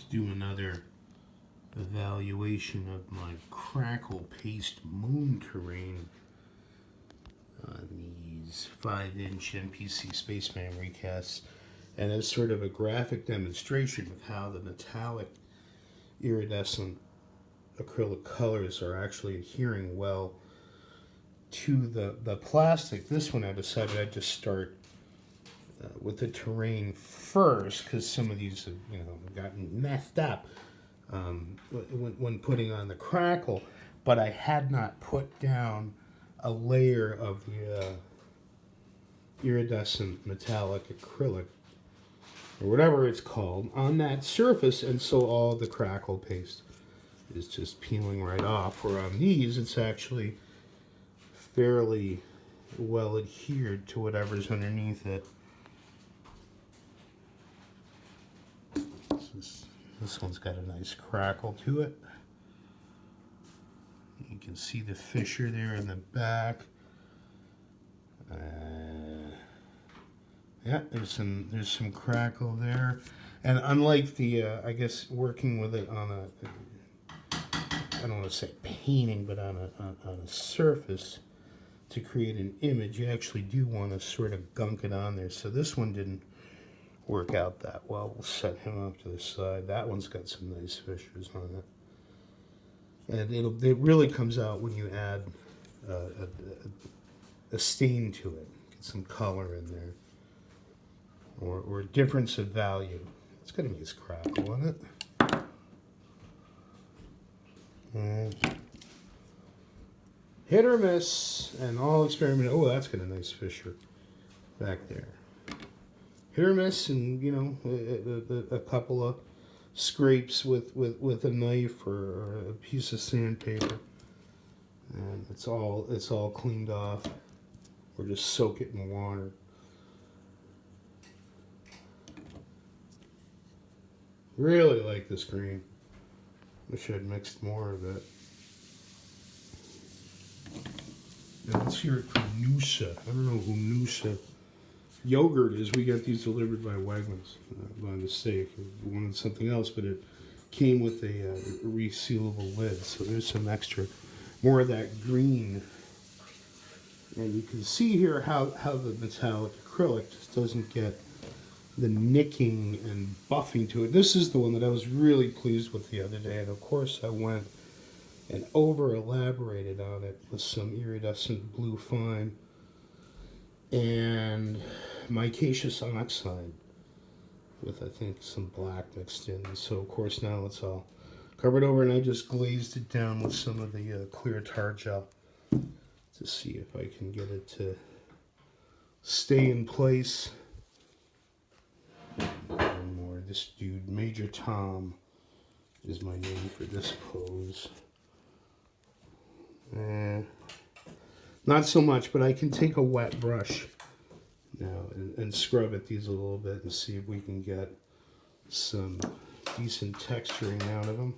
do another evaluation of my Crackle Paste moon terrain on these 5-inch MPC Spaceman recasts, and as sort of a graphic demonstration of how the metallic iridescent acrylic colors are actually adhering well to the plastic. This one I decided I'd just start with the terrain first, because some of these have, gotten messed up when putting on the Crackle, but I had not put down a layer of the iridescent metallic acrylic, or whatever it's called, on that surface, and so all the Crackle paste is just peeling right off. Where on these, it's actually fairly well adhered to whatever's underneath it. This one's got a nice crackle to it. You can see the fissure there in the back. Yeah, there's some crackle there, and unlike the I guess working with it on a, I don't want to say painting, but on a surface to create an image, you actually do want to sort of gunk it on there. So this one didn't work out that well. We'll set him off to the side. That one's got some nice fissures on it, and it really comes out when you add a stain to it, get some color in there, or a difference of value. It's got a nice crackle on it. And hit or miss, and all experiment. Oh, that's got a nice fissure back there. Hit or miss, and a couple of scrapes with a knife or a piece of sandpaper, and it's all cleaned off. Or just soak it in water. Really like this green. Wish I'd mixed more of it. Now let's hear it from Noosa. I don't know who Noosa yogurt is. We got these delivered by Wegmans by mistake. We wanted something else, but it came with a resealable lid. So there's some extra, more of that green. And you can see here how the metallic acrylic just doesn't get the nicking and buffing to it. This is the one that I was really pleased with the other day. And of course I went and over elaborated on it with some iridescent blue fine and micaceous oxide with, I think, some black mixed in. And so of course now it's all covered over, and I just glazed it down with some of the clear tar gel to see if I can get it to stay in place. One more. This dude, Major Tom, is my name for this pose. Not so much, but I can take a wet brush now and scrub at these a little bit and see if we can get some decent texturing out of them.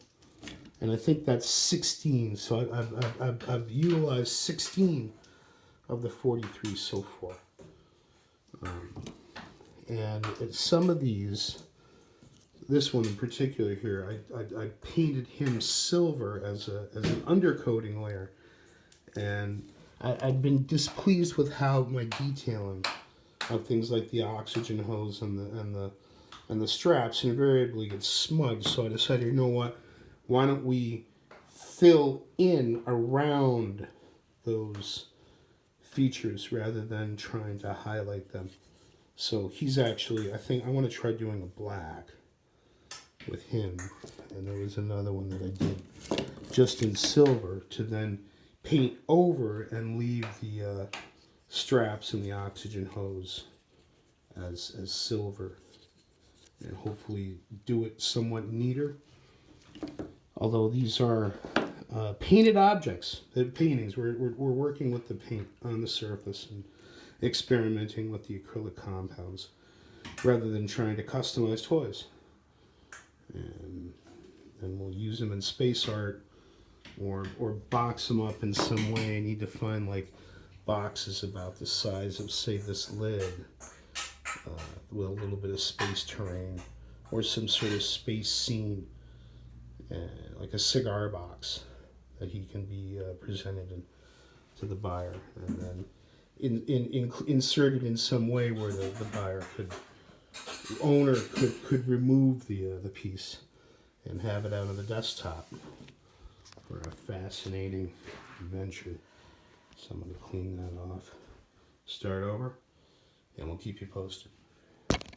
And I think that's 16, so I've utilized 16 of the 43 so far. And some of these, this one in particular here, I painted him silver as an undercoating layer, and I've been displeased with how my detailing of things like the oxygen hose and the straps invariably get smudged. So I decided, you know what? Why don't we fill in around those features rather than trying to highlight them? So he's actually, I think I want to try doing a black with him. And there was another one that I did just in silver to then paint over and leave the straps and the oxygen hose as silver. And hopefully do it somewhat neater. Although these are painted objects, the paintings, we're working with the paint on the surface and experimenting with the acrylic compounds rather than trying to customize toys. And we'll use them in space art or box them up in some way. I need to find like boxes about the size of, say, this lid with a little bit of space terrain or some sort of space scene, like a cigar box that he can be presented to the buyer, and then inserted in some way where the buyer the owner could remove the piece and have it out on the desktop for a fascinating adventure. So I'm going to clean that off, start over, and we'll keep you posted.